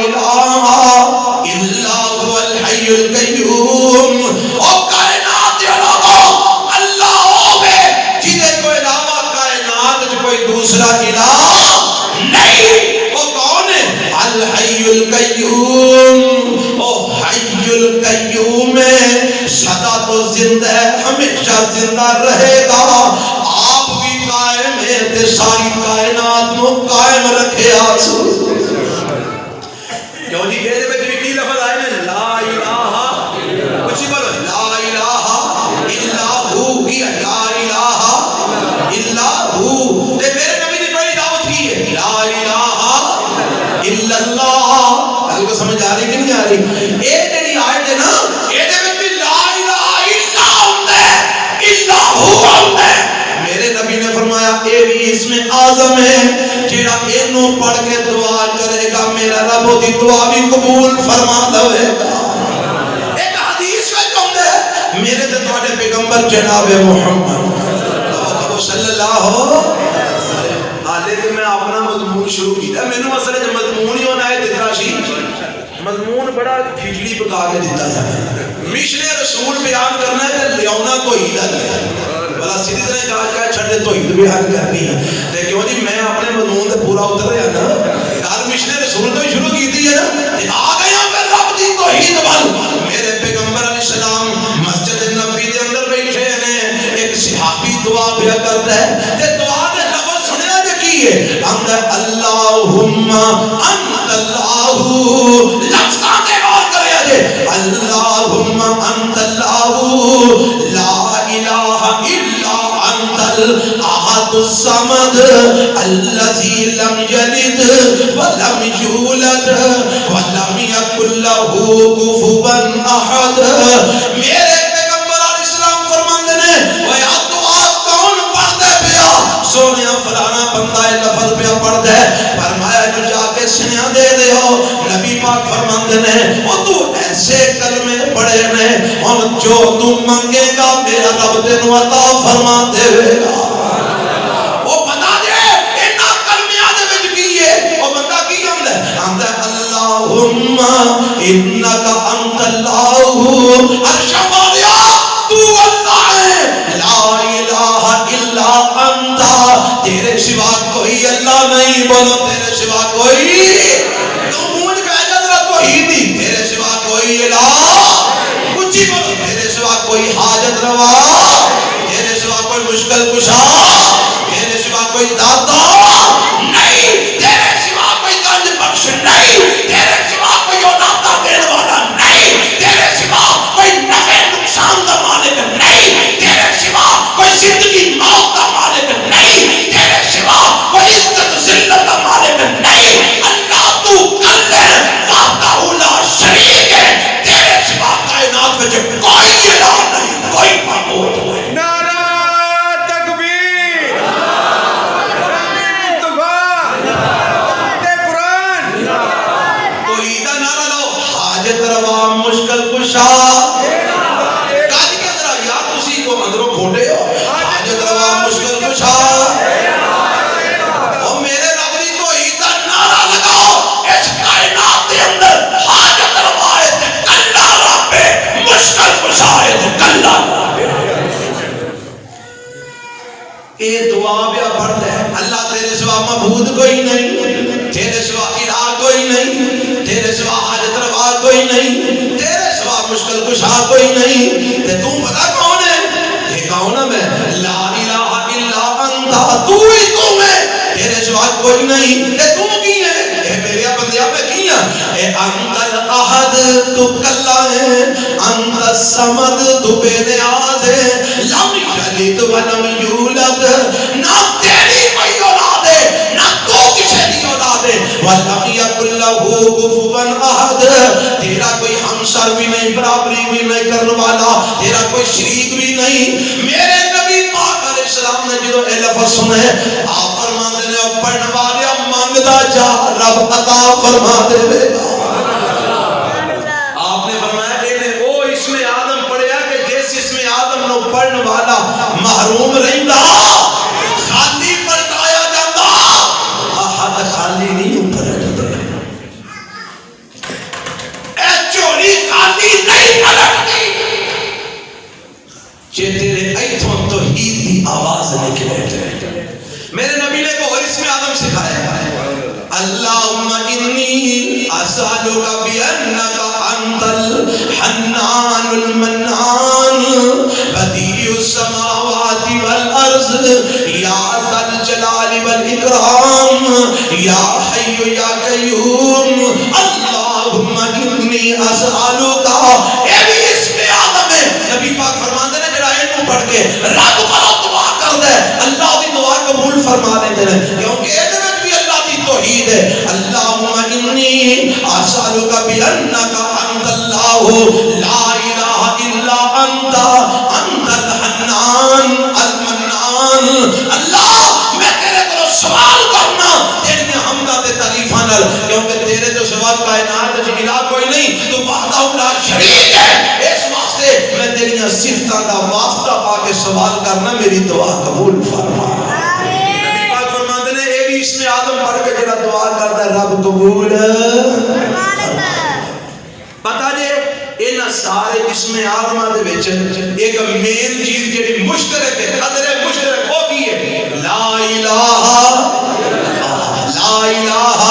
الہ الا هو الحی القیوم. او کائنات لوگوں اللہ ہوگے جدے کوئی علاوہ کائنات جو کوئی دوسرا الہ نہیں. وہ کون ہے؟ الحی القیوم. او حی القیوم ہے، سدا تو زندہ ہے، ہمیشہ زندہ رہے گا. آپ بھی قائم ہے تے ساری کائنات نو قائم رکھے آسو. کیوں جی یہ دے وچ کی لفظ آئے نے لا الہ، کچھ بولو لا الہ الا ہو. کی لا الہ الا ہو. تے میرے نبی نے پہلی دعوت کی ہے لا الہ الا اللہ. گل کو سمجھ آ رہی کہ نہیں آ رہی؟ اے جڑی آیت ہے نا اے دے وچ بھی لا الہ الا ہوندا ہے، الا ہو ہوندا ہے. میرے نبی نے فرمایا اے بھی اس میں اعظم ہے، جیڑا اینو پڑھ کے دعا کرے گا میرا رب دی دعا بھی قبول فرما لے گا. ایک حدیث میں کہتا ہے میرے تے تواڈے پیغمبر جناب محمد صلی اللہ حالے تے میں اپنا مضمون شروع کیتا. مینوں اصل وچ مضمون ہی ہونا ہے دتا سی، مضمون بڑا کھچڑی پکا کے دیتا تھا. مشن رسول بیان کرنا ہے تے لیاونا توحید ہے. بلا سیدھی طرح کہا چھڑ دے توحید بیان کرنی ہے. تے کیوں جی میں اپنے مضمون تے پورا اتر رہا نا، گل مشن رسول تو شروع کیتی ہے نا، تے آ گیا میں رب دی توحید ول. میرے پیغمبر علیہ السلام مسجد نبوی دے اندر بیٹھے نے، ایک صحابی دعا پیا کرتا ہے تے دعا دے لفظ سنیا جے کی ہے اللہم انت اللہ. لفظاں تے غور کریا جے اللہم انت اللہ لا الہ الا انت الاحد الصمد الذی لم یلد ولم یولد ولم یکن له کفوا احد. میرے پیغمبر علیہ السلام فرماندے نے او یا دعا کون پڑھدا پیا؟ سونیا فلانا بندہ اے لفظ پیا پڑھدا ہے. فرمایا جو جا کے سنیا دے دیو. نبی پاک فرماندے نے او تو ایسے کلمے پڑھے نے ہن جو تو منگے گا میرا رب تینوں عطا فرما دے گا. او بتا دے انہاں کلمیاں دے وچ کی ہے؟ او بندہ کی کہندا ہے؟ آندا اللہم انک انت اللہ. ارشد بولیا تو اللہ ہے، لا الہ الا انت. تیرے سوا کوئی اللہ نہیں. بولو تیرے سوا کوئی. تو مونج پہ جا ذرا توحید دی. تیرے سوا کوئی الہ. کچھ بولو تیرے سوا کوئی حاجت روا، تیرے سوا کوئی مشکل کشا، تیرے سوا کوئی داتا نہیں، تیرے سوا کوئی گنج بخش نہیں، تیرے سوا کوئی اولادہ دینے والا نہیں، تیرے سوا کوئی نفع نقصان کا مالک نہیں، تیرے سوا کوئی زندگی موت کا مالک نہیں، تیرے سوا کوئی عزت ذلت کا مالک نہیں. اللہ تو کل ہے، وحدہ لا شریک ہے. تیرے سوا کائنات میں کوئی الہ نہیں، کوئی معبود نہیں. نعرہ تکبیر، قرآن. توحید کا نعرہ لو. حاجت روا، مشکل کشا. کاج کے ذرا یا تسی کو اندروں کھوٹے ہو. حاجت روا، مشکل کشا. اور میرے رب دی توحید کا نعرہ لگاؤ. اس کائنات کے اندر حاجت روا ہے تے کلا رب ہے، مشکل کشا ہے تے کلا رب ہے. اے دعا بیا پڑھتا ہے اللہ تیرے سوا معبود کوئی نہیں، تیرے سوا الہ کوئی نہیں، تیرے سوا حاجت روا کوئی نہیں، تیرے سوا مشکل کشا کوئی نہیں. تے تو پتا کون ہے؟ یہ کون ہے؟ میں لا الہ الا انت. تو ہی تو ہے، تیرے سوا کوئی نہیں. تے تو کی ہے؟ اے میرے بندیا میں کی ہے؟ اے انت الاحد، تو کلا ہے. انت الصمد، تو بے نیاز ہے. لم یلد ولم یولد، نہ تیری کوئی اولاد ہے نہ تو کسی کی اولاد ہے. وَلَمْ يَكُنْ لَهُ كُفُوًا أَحَدٌ، تیرا کوئی ہمسر بھی نہیں، برابری بھی نہیں کرنے والا، تیرا کوئی شریک بھی نہیں. میرے نبی پاک علیہ السلام نے جدو اے لفظ سنے آپ فرماتے نے پڑھنے والے مانگدا جا رب عطا فرما دے گا. آپ نے فرمایا کہ وہ اسم آدم پڑھیا کہ جس اسم آدم نو پڑھنے والا محروم رہندا خالی پلٹایا جاتا. احد خالی نہیں اوپر جاتا. اللہم انی اسألک بأنک انت الحنان المنان بدیع السماوات والارض یا ذا الجلال والاکرام یا حی یا قیوم اللہم انی اسألک. اے بھی اسم اعظم ہے. نبی پاک فرماتے ہیں جڑا اینو پڑھ کے رب کو دعا کر دے اللہ دی دعا قبول فرما دیتے ہیں کیونکہ اے دے وچ بھی اللہ دی توحید ہے. اللہم انی اسألک بأنک انت اللہ لا الہ الا انت انت الحنان المنان. اللہ میں تیرے کو سوال کرنا تیری حمدہ تے تعریفاں نال کیونکہ تیرے تو سوا کائنات وچ الہ کوئی نہیں تو وحدہ لا شریک ہے. اس واسطے میں تیری صفتاں دا واسطہ پا کے سوال کرنا میری دعا قبول فرما. نبی پاک فرماتے ہیں اے بھی اسم اعظم پڑھ کے جڑا دعا کردا ہے رب قبول فرما. پتہ جے ان سارے اسم اعظم دے وچ ایک مین چیز جڑی مشترک ہے قدر مشترک وہ کی ہے لا الہ لا الہ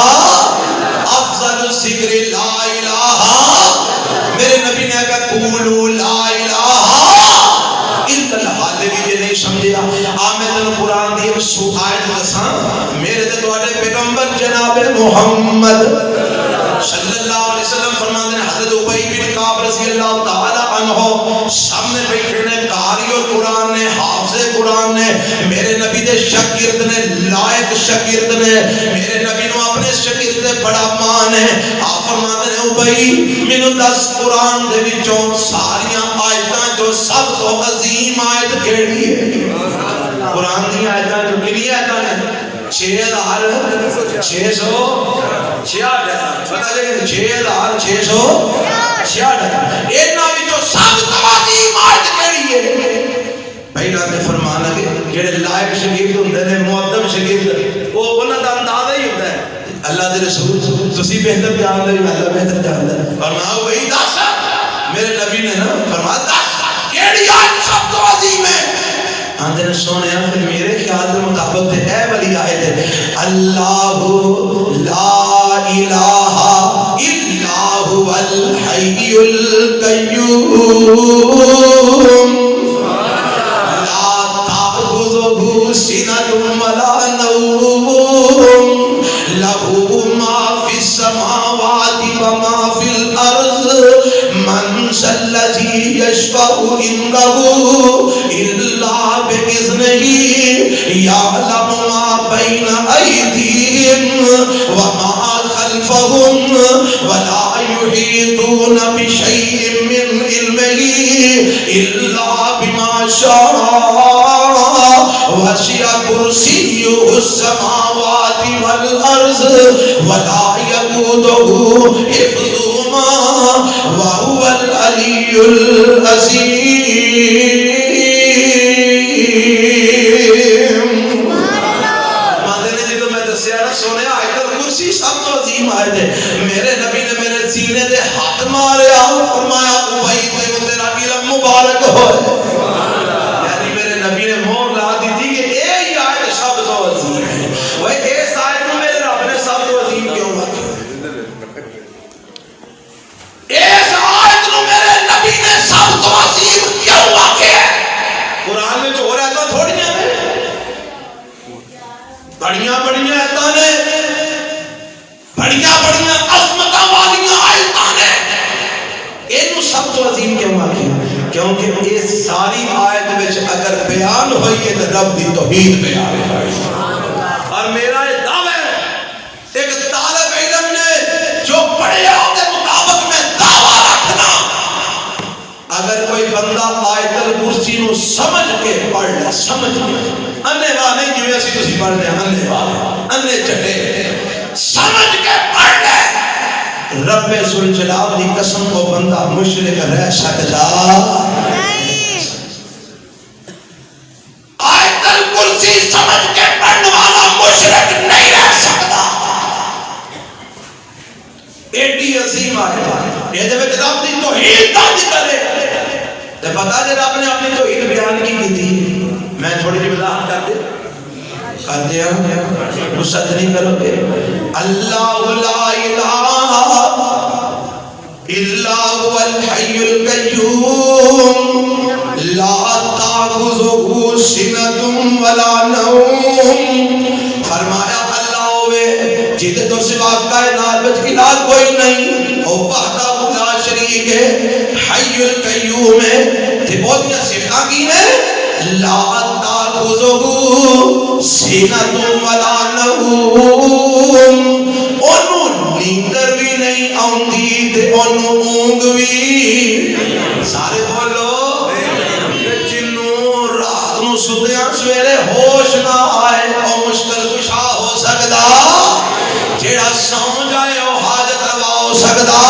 افضل الذکر لا الہ. میرے نبی نے کہا قولوا لا الہ الا اللہ. لیکن یہ نہیں سمجھیا میں تینوں قرآن دی ایک آیت دساں. میرے تے تواڈے پیغمبر جناب محمد صلی اللہ علیہ وسلم فرماتے ہیں حضرت ابی بن کعب رضی اللہ تعالی عنہ سامنے بیٹھے نے قاری اور قرآن نے حافظ قرآن نے میرے نبی دے شاگرد نے لائق شاگرد نے میرے نبی نو اپنے شاگرد تے بڑا مان ہے. آپ فرماتے ہیں ابی مینوں دس قرآن دے وچوں ساریاں آیتاں جو سب تو عظیم آیت کیڑی ہے. قرآن دی آیتاں جو کتنی آیتاں ہیں 6666 پتہ لگے 6666 انہاں وچوں سب تو عظیم آیت کیڑی ہے. پہلا تے فرمان ہے جڑے لائق شاگرد ہوندے نے مؤدب شاگرد وہ انہاں دا اندازہ ہی ہوتا ہے اللہ دے رسول تسی بہتر جانتے ہو اللہ بہتر جانتا ہے. فرمایا وہی دس میرے نبی نے نا فرمایا دس کیڑی آیت سب تو عظیم ہے. اندر سونے پھر میرے خیال کے مطابق تے اے والی آیت ہے اللہ لا الہ الا هو الحی القیوم لا تأخذه سنة ولا نوم له ما في السماوات وما في الأرض من ذا الذي يشفع عنده إلا بإذنه يعلم ما بين أيديهم وما خلفهم ولا يحيطون بشيء من علمه إلا بما شاء وسع كرسيه السماوات والأرض ولا يئوده حفظهما وهو العلي العظيم. سونے آیت کرسی سب تو عظیم آیت ہے. میرے نبی نے میرے سینے دے ہاتھ ماریا فرمایا ابی تیرا علم مبارک ہو. یعنی میرے نبی نے مہر لا دی تھی کہ یہ آیت سب تو عظیم ہے. وہ اس آیت میں میرے رب نے سب تو عظیم کیوں بات اس آیت میں میرے نبی نے سب تو عظیم کیوں واقع ہے. قرآن میں جو ہو رہا تھا تھوڑی ہیں بڑیاں بڑیاں آیتاں نے بڑیاں بڑیاں عظمتاں والیاں آیتاں نے اینو سب تو عظیم کیوں آکھیا کیونکہ اس ساری آیت وچ اگر بیان ہوئی ہے تو رب دی توحید بیان ہے. اور میرا یہ دعویٰ ہے ایک طالب علم نے جو پڑھیا کے مطابق میں دعویٰ رکھنا اگر کوئی بندہ آیت الکرسی نو سمجھ کے پڑھ لے سمجھ کے اننے واہ نہیں جو ایسی تسی پڑھ لے اننے واہ اننے چٹے سمجھ کے پڑھ لے رب ذوالجلال دی قسم کو بندہ مشرک رہ سکتا آیت الکرسی سمجھ کے پڑھنے والا مشرک نہیں رہ سکتا. ایڈی عظیم آیت یہ دے وچ رب دی توحید دا ذکر ہے. تے پتہ جے رب نے اپنی توحید بیان کی تھی میں تھوڑی جی وضاحت کر دیا غصہ نہیں کرو گے اللہ لا الہ الا هو الحی القیوم لا تأخذہ سنۃ ولا نوم. فرمایا اللہ ہوئے جہدے تو سوا کائنات وچ الہ کوئی نہیں، او وحدہ لا شریک ہے، حی القیوم ہے. تے بہتیاں صفتاں کی نے لا تأخذہ سنۃ ولا نوم، اونوں نیندر بھی نہیں آندی تے اونوں اونگ بھی. سارے بولو جنوں رات نوں سدیاں سویرے ہوش نہ آئے او مشکل کشا ہو سکدا، جیڑا سو جائے او حاجت روا ہو سکدا،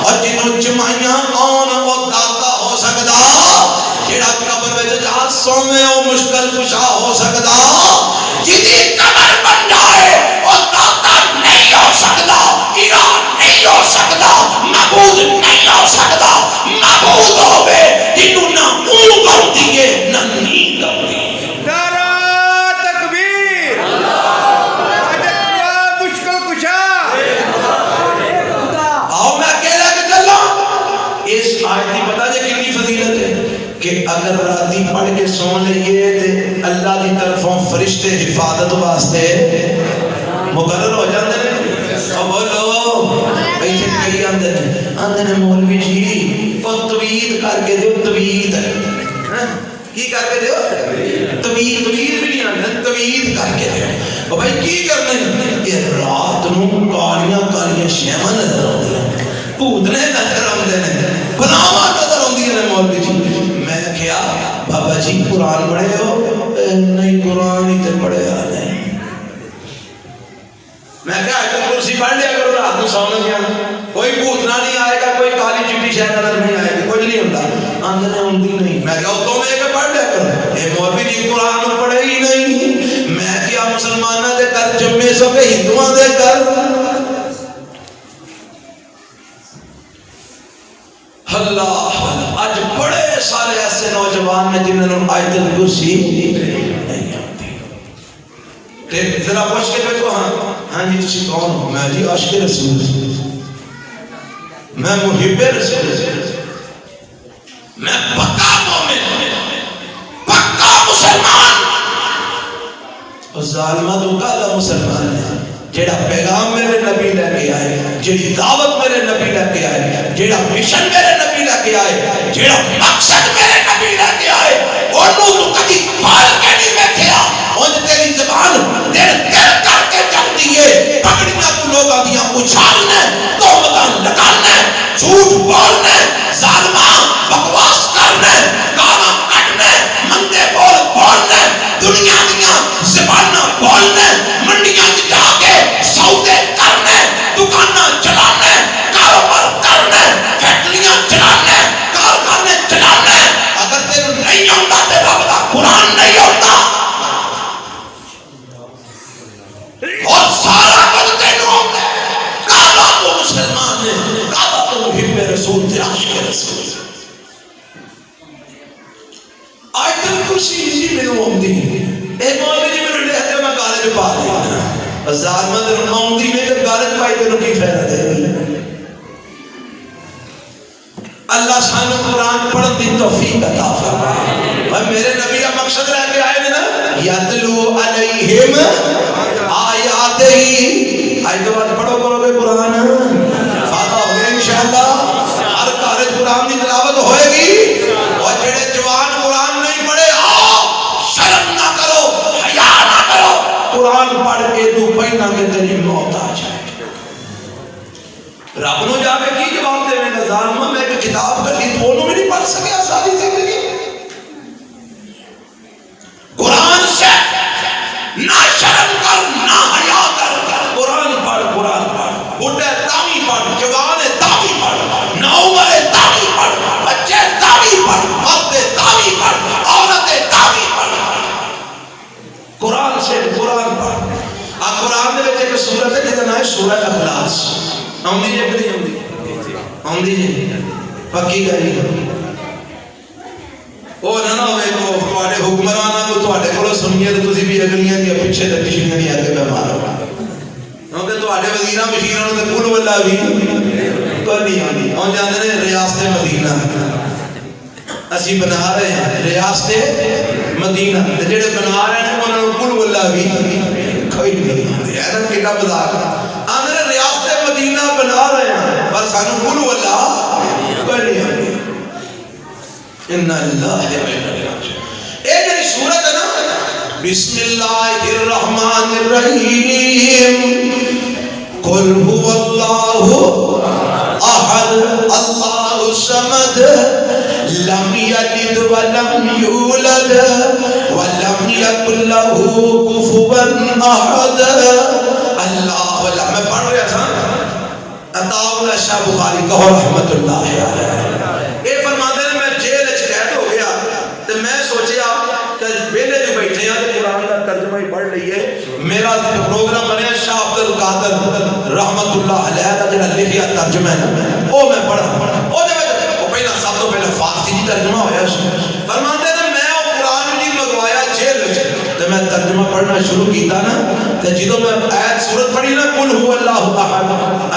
اور جنوں جمائیاں آن او داتا ہو سکدا، جیڑا قبر وچ جا سوے او مشکل کشا ہو سکدا، جدی قبر بن جائے او داتا نہیں ہو سکدا، الہ نہیں ہو سکدا، معبود نہیں ہو سکدا. معبود ہوے جنوں نہ اونگ آندی ہے نہ نیند آندی ہے. نعرہ تکبیر. مشکل کشا. آؤ میں اکیلے کے چلا. اس آیت کی پتہ جے کتنی فضیلت ہے کہ اگر راتی پڑھ کے سو لئیے تے اللہ دی طرفوں فرشتے حفاظت واسطے مقرر ہو جاندے ہیں. اور بولو ایسے کئی آندے ہیں مولوی جی توید کر کے دیو توید. کی کر کے دیو؟ توید بھی نہیں آندے، توید کر کے دیو. اور بھائی کی کرنے یہ رات نوں کالیاں کالیاں شیواں نظر آندیاں، بھوتنے نظر آندے نے، بناواں نظر آندیاں نے. مولوی جی میں کہیا بابا جی قرآن پڑھے ہو؟ نہیں قرآن ہی تے پڑھیا نہیں. میں کہا آیت الکرسی پڑھ لیا کرو رات کو سونے گیا، کوئی بھوتنا نہیں آئے گا، کوئی کالی چٹی شے نظر نہیں آئے گی، کچھ نہیں ہوتا. آندے نے ہوندی نہیں. میں کہا تو میں کہ پڑھ لیا کرو. اے مولوی جی قرآن پڑھے ہی نہیں. میں کیا مسلمانہ دے کر جمعے سو کے ہندوؤں دے کر. اللہ آج بڑے سارے ایسے نوجوان نے جنہوں نے آیت الکرسی نہیں آتی. ذرا پوچھ کے بیٹھو ہاں جی تسی کون ہو؟ میں جی عاشق رسول، میں محب رسول، میں پکا مومن، پکا مسلمان. اور ظالمہ تو کہا مسلمان ہے جیڑا پیغام میرے نبی لے کے آئے، جیڑی دعوت میرے نبی لے کے آئے، جیڑا مشن میرے نبی لے کے آئے، جیڑا مقصد میرے نبی لے کے آئے، انہوں تو کدی پال کے نہیں بیٹھیا. ان تیری زبان دیر کر کے چل دیئے، پکڑیاں تو لوگ آدیاں اچھالنے، تہمتاں لگانے، جھوٹ بولنے، ظالمہ بکواس کرنے، گالاں کٹنے، مندے بول بولنے، دنیا دیاں زباناں بولنے، منڈیاں جا کے سودے کرنے، دکاناں چلانے، کاروبار کرنے، فیکٹریاں چلانے، کارخانے چلانے. اگر تیرے نہیں ہوتا تے رب دا قرآن نہیں ہوتا، اور سارا کچھ تینوں ہوتا ہے. کعبہ تو مسلمان ہے، کعبہ تو محب رسول تے عاشق رسول. آیت الکرسی اسی میں ہوندی اے مولوی جی میرے لے تے میں کالج پا دیا ظالمہ تے ہوندی میں تے کالج پائی تے کی فائدہ دے. اللہ سانو قرآن پڑھن دی توفیق عطا فرمائے. اور میرے نبی کا مقصد رہ کے آئے نا یتلو علیہم آیات ہی. آج تو بات پڑھو کرو گے قرآن فاتح ہو گئے انشاءاللہ. ہر کالج قرآن کی تلاوت ہوئے گی. اور جڑے جوان قرآن نہیں پڑھے آؤ شرم نہ کرو، حیا نہ کرو. قرآن پڑھ کے تو پہنا کہ تیری موت آ جائے. رب نو جا کے کی جواب دے میں ظالمہ میں ایک کتاب کر لی تو انہوں بھی نہیں پڑھ سکیا ساری زندگی. قرآن سے نہ شرم کر نہ حیا کر. قرآن پڑھ، قرآن پڑھ. بڈھے تاوی پڑھ، جوان تاوی پڑھ، نوعمر تاوی پڑھ، بچے تاوی پڑھ، مرد تاوی پڑھ، عورت تاوی پڑھ. قرآن سے قرآن پڑھ. قرآن دے وچ ایک سورت ہے جس کا نام ہے سورہ اخلاص. آمدی جی کہ نہیں آمدی؟ آمدی جی پکی گئی. وہ نہ ہوئے کو تواڈے حکمراناں کو تواڈے کولوں سنیے تے تسی بھی اگلیاں دی پیچھے تے پچھلیاں دی اگے بیمار ہو. کیونکہ تواڈے وزیراں مشیراں نوں تے کل واللہ بھی کوئی نہیں آندی ہن جاندے نے ریاست مدینہ اسی بنا رہے ہیں ریاست مدینہ تے جڑے بنا رہے ہیں انہاں نوں کل واللہ بھی کوئی نہیں آندی ایسا کیڑا مذاق آندے نے ریاست مدینہ بنا رہے ہیں پر سانوں کل واللہ کوئی نہیں آندی ان اللہ و انا الیہ راجعون اے جڑی سورت ہے نا بسم اللہ الرحمن الرحیم قل هو اللہ احد اللہ الصمد لم یلد ولم یولد ولم یکن له کفوا احد اللہ واللہ میں پڑھ رہا تھا عطا اللہ شاہ بخاری کہو رحمت اللہ علیہ اے فرماتے ہیں میں جیل وچ قید ہو گیا تے میں سوچیا کہ ویلے جو بیٹھے ہیں تے قرآن کا ترجمہ ہی پڑھ لئیے میرا پروگرام بنیا شاہ عبد القادر رحمت اللہ علیہ دا جڑا لکھیا ترجمہ ہے او میں پڑھا او دے وچ او پہلا سب تو پہلا فارسی دی ترجمہ ہویا فرماتے ہیں میں او قرآن مجید منگوایا جیل وچ تے میں ترجمہ پڑھنا شروع کیتا نا تے جدوں میں آیت سورت پڑھی نا قل هو اللہ احد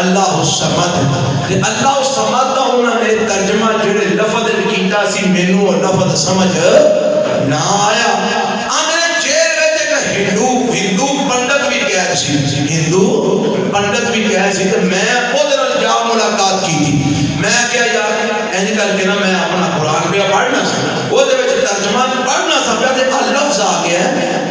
اللہ الصمد تے اللہ الصمد دا انہاں نے ترجمہ جڑے لفظ کیتا سی مینوں او لفظ سمجھ نہ آیا انگریز جیل وچ ایک ہندو پنڈت بھی قید سی ہندو پنڈت بھی قید سی تے میں اودے نال جا ملاقات کیتی میں کیا یار اینج کر کے نا میں اپنا قرآن پہ پڑھنا سا اودے وچ ترجمہ پڑھنا سا تے لفظ آ گیا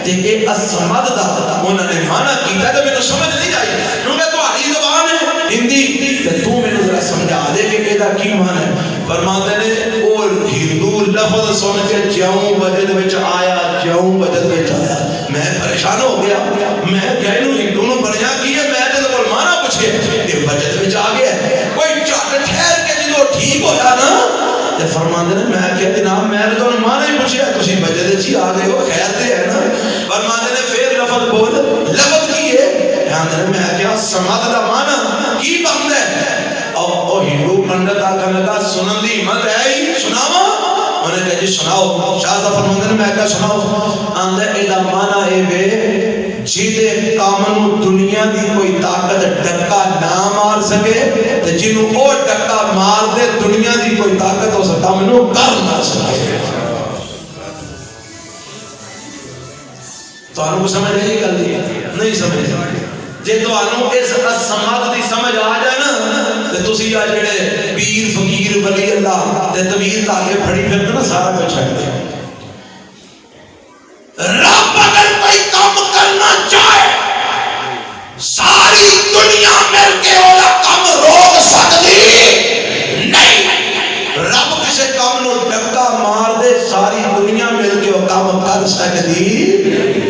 تے اے الصمد دا انہاں نے معنی کیتا تے مینوں سمجھ نہیں آئی کیونکہ تہاڈی زبان ہے ہندی تے تو مینوں ذرا سمجھا دے کہ ایدا کی معنی ہے فرماتے نے او ہندو لفظ سن کے جیوں وجد وچ آیا جیوں وجد وچ آیا میں پریشان ہو گیا میں کہ انہوں ہندو نوں پڑھیا کی ہے میں تے کول معنی پوچھے کہ وجد وچ آ گیا کوئی جھٹ ٹھہر کے جدوں ٹھیک ہویا نا تے فرماندے نے میں کہ جناب میں نے تو معنی ہی پوچھیا تسی وجد وچ آ گئے ہو خیر تے ہے نا فرماندے نے پھر لفظ بول لفظ کی ہے کہندے نے میں کیا سمجھ دا معنی کی بندا ہے او ہندو پنڈت آکھن لگا سنن دی ہمت ہے ہی سناواں انہیں کہا جی سناؤ شاہ صاحب فرماندے نے میں کہا سناؤ آندے ایدا معنی اے وے جیدے کامنو دنیا دی کوئی طاقت ڈکا نہ مار سکے تے جنوں او ڈکا مار دے دنیا دی کوئی طاقت اس کامنو کر نہ سکے تو آنو کو سمجھ نہیں گل دی نہیں سمجھ جے تو آنو اس سماعت دی سمجھ آ جائے نا تے تسی آ جڑے پیر فقیر ولی اللہ تے طویل لاگے پھڑی پھرتے نا سارا کچھ چھڈ دے رب اگر کوئی کام کرنا چاہے ساری دنیا مل کے اولا کام روک سکتی نہیں رب کسے کام نو ڈکا مار دے ساری دنیا مل کے وہ کام کر سکتی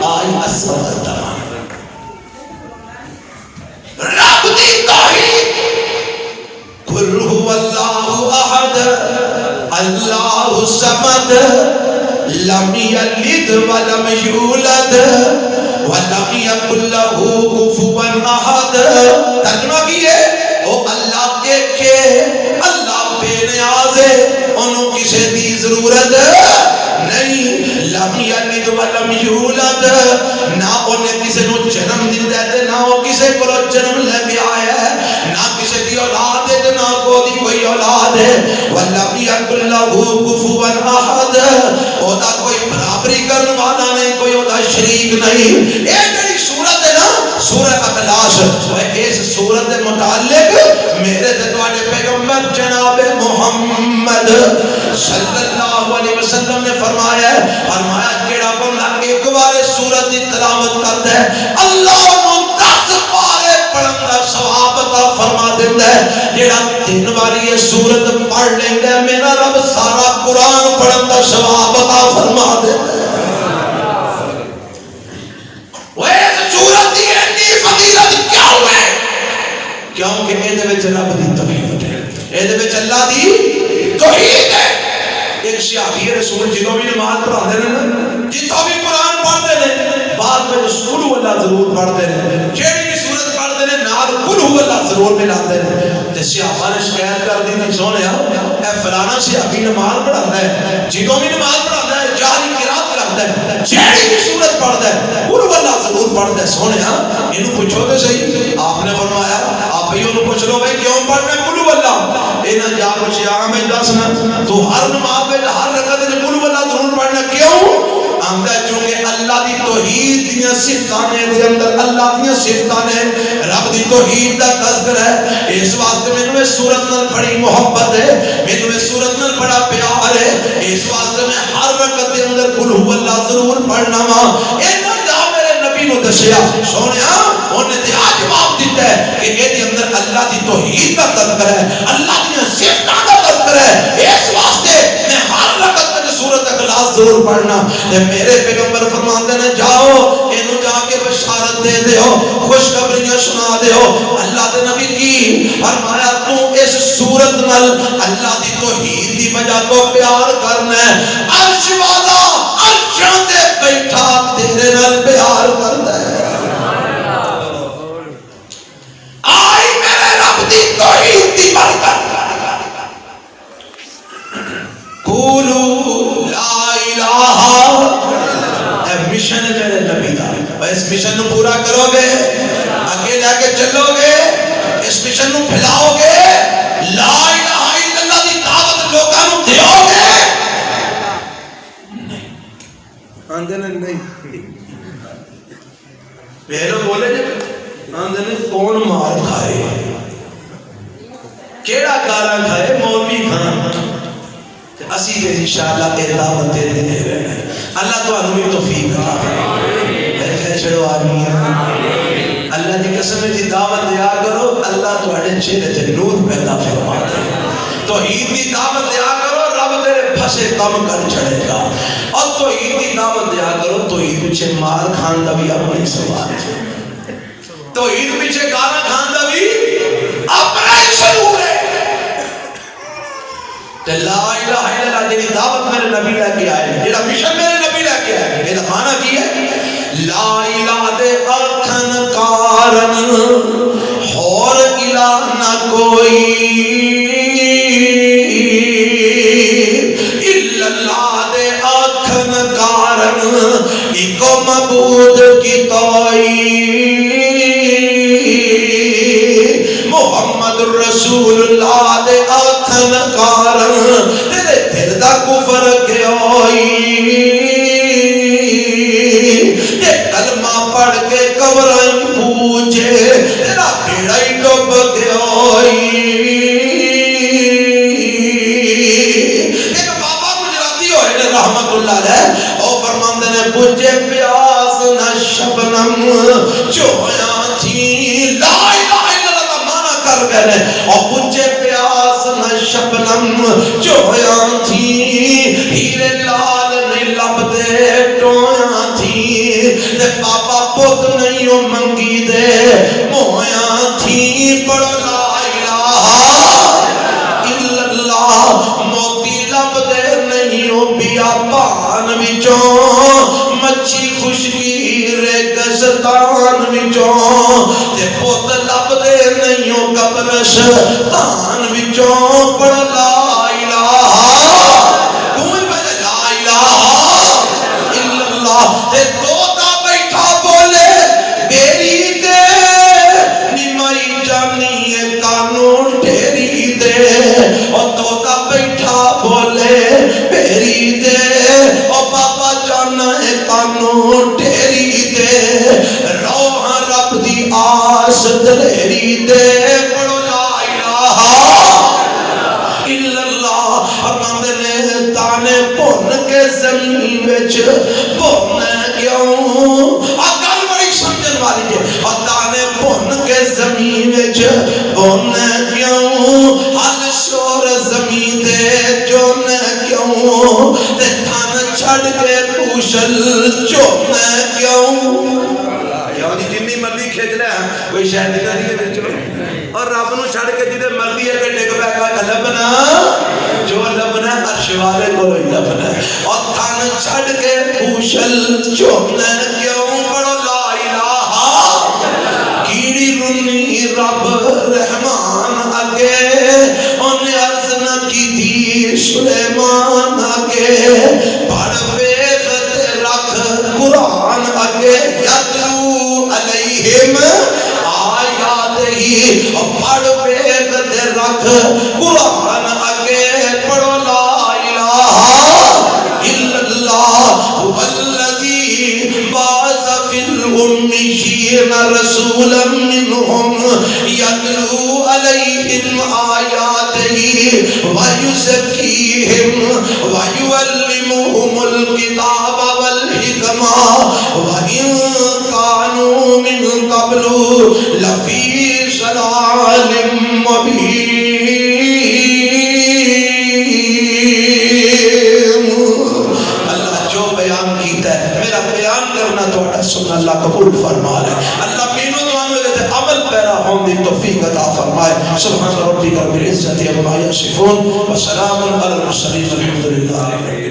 آئی الصمد تمام رب دی توحید قل هو اللہ احد اللہ الصمد لم یلد ولم یولد ولم یکن له کفوا احد ترجمہ کیے او اللہ ایک ہے اللہ بے نیاز ہے انہوں کسے دی ضرورت نہیں لم یلد ولم یولد نہ انہیں کسے نو جنم دیتا ہے نہ وہ کسے کو جنم لے کے آیا ہے نہ کسے دی اولاد ہے نہ کو دی کوئی اولاد ہے ولم یکن له کفوا احد او دا کوئی برابری کرنے والا نہیں کوئی او دا شریک نہیں اے جڑی سورت ہے نا سورہ اخلاص اس سورت متعلق میرے تے تواڈے پیغمبر جناب محمد صلی اللہ علیہ وسلم نے فرمایا جڑا بندہ ایک بار سورت دی تلاوت کرتا ہے اللہ انہوں 10 بار پڑھن دا ثواب عطا فرما دیندا ہے جڑا 3 بار یہ سورت پڑھ لیندا ہے میرا رب سارا قرآن پڑھن دا ثواب عطا فرما دیندا ہے وہ اس سورت دی اتنی فضیلت کیا ہے کیونکہ اے دے وچ رب دی توحید ہے اے دے وچ اللہ دی توحید ہے ایک صحابی رسول جنہوں بھی نماز پڑھاتے ہیں جتوں بھی قرآن پڑھتے ہیں بعد میں قل هو اللہ ضرور پڑھتے ہیں جیڑی بھی سورت پڑھتے ہیں نال قل هو اللہ ضرور ملاتے ہیں تے صحابہ نے شکایت کر دی کہ سونیا اے فلانا صحابی نماز پڑھاتا ہے جتوں بھی نماز پڑھاتا ہے جاری قرات کرتا پڑھتا ہے جیڑی بھی سورت پڑھتا ہے قل واللہ ضرور پڑھتا ہے سونے انہوں پوچھو تو صحیح آپ نے فرمایا آپ ہی انہوں پوچھ لو بھائی کیوں پڑھنا ہے قل واللہ انہوں جا پوچھیا میں دسنا تو ہر نماز میں ہر رکعت میں قل واللہ ضرور پڑھنا کیوں آمدہ چونکہ اللہ دی توحید دیاں صفتانے دے اندر اللہ دیاں صفتانے رب دی توحید دا تذکر ہے اس واسطے میں نے سورت نال بڑی محبت ہے میں نے سورت نال بڑا پیار ہے اس واسطے میں ہر رکعت دے اندر قل هو اللہ ضرور پڑھنا وا اینا جا میرے نبی نو دسیا سونیا انہیں تے آج جواب دیتا ہے کہ یہ دے اندر اللہ دی توحید دا تذکر ہے اللہ دیاں صفتاں دا تذکر ہے اس واسطے میں ہر رکعت سورت اخلاص ضرور پڑھنا میرے پیغمبر فرماتے ہیں جاؤ انہوں جا کے بشارت دے دے ہو خوشخبریاں سنا دے ہو اللہ دے نبی کی فرمایا تو اس سورت نل اللہ دی توحید دی وجہ تو پیار کرنا ہے عرش والا عرشاں تے بیٹھا تیرے نل پیار کرتا ہے آئی میرے رب دی توحید دی برکت قولو مشن میرے نبی دا اس مشن نو پورا کرو گے آگے جا کے چلو گے اس مشن نو پھیلاؤ گے لا الہ الا اللہ دی دعوت لوگاں نو دیو گے نہیں آندے نہیں پہلو بولے جب آندے نے کون مار کھائے کیڑا گالا کھائے مولوی کھانا اسی دے انشاءاللہ اے دعوت دے دے رہے ہیں اللہ تو انہوں بھی توفیق عطا فرمائے چھڑو آمین اللہ دی قسم دی دعوت دیا کرو اللہ تو اڑے چہرے تے نور پیدا فرما دے توحید دی دعوت دیا کرو رب تیرے پھسے کم کر چھڑے گا اور توحید دی دعوت دیا کرو توحید پیچھے مار کھان دا بھی اپنی سوال ہے توحید پیچھے گانا کھان دا بھی اپنا ہی سرور ہے لا الہ الا اللہ جنہی دعوت میرے نبی لے کے آئے جنہا مشن میرے نبی لے کے آئے یہ معنی کی ہے لا الہ دے اکھن کارن اور الہ نہ کوئی الا اللہ دے اکھن کارن ایکو معبود کی توئی محمد رسول اللہ دے آتھن کارن تیرے دل دا کفر کے ہوئی تے کلمہ پڑھ کے قبریں پوچھے تیرا بیڑا ہی ڈوب کے ہوئی ایک بابا گجراتی ہوئے رحمت اللہ علیہ او فرماندے نے پوچھے پیاس نہ شبنم چویاں تھی لا الہ کر گئے اور پوچھے پیاس نہ شبنم چویاں تھی ہیرے لال نہیں لبدے ٹویاں تھی دے پاپا پوت نہیں ہو منگی دے مویاں تھی پڑھو لا الہ الا اللہ موتی لبدے نہیں ہو بیابان وچوں مچھی خشکی ریگستان وچوں تے پوت لبدے نہیں ہو قبرستان وچوں پڑھ لا الہ کوئی بجے لا الہ الا اللہ تے توتا بیٹھا بولے بیری دے نیمائی جانی ہے قانون ٹھیری دے اور توتا بیٹھا بولے بیری دے اور بابا جانا ہے قانون ٹھیری دے روح رب دی آس دلیری دے پڑھو لا الہ الا اللہ ہمیں نے تانے پون کے زمین وچ پونے کیوں اگل بڑی سمجھن والی ہے اور تانے پون کے زمین وچ پونے کیوں حل شور زمین دے جونے کیوں تے تھان چھڑ کے پوشل چونے کیوں یعنی جنی مرضی کھیچ لے کوئی شاید نکل دیئے بچ لو اور رب نو چھڑ کے جدے مرضی ہے کہ ڈگ پہ کا لبنا جو لبنا عرش والے کو لبنا اور تھان چھڑ کے پوشل چونے کیوں پڑھو لا الہ کیڑی رنی رب رحمان آگے انہیں عرض نہ کی تھی سلیمان آگے پڑھ ویخ تیرا پڑھ ویخ دے رکھ قرآن اگے پڑھو لا الہ الا اللہ والذی بعث فی الأمیین رسولا منہم یتلو علیہم آیاتہ ویزکیہم ویعلمہم الکتاب والحکمہ وَإِن كَانُوا مِن قَبْلُ لَفِي ضَلَالٍ مُّبِينٍ۔ اللہ جو بیان کیتا ہے میرا بیان کرنا تو سننا اللہ قبول فرما لے۔ اللہ مینوں دوانوں لیتے عمل پیرا ہوں دی توفیق عطا فرمائے۔ سبحان ربک رب العزت عما یصفون وسلام علی المرسلین والحمد للہ۔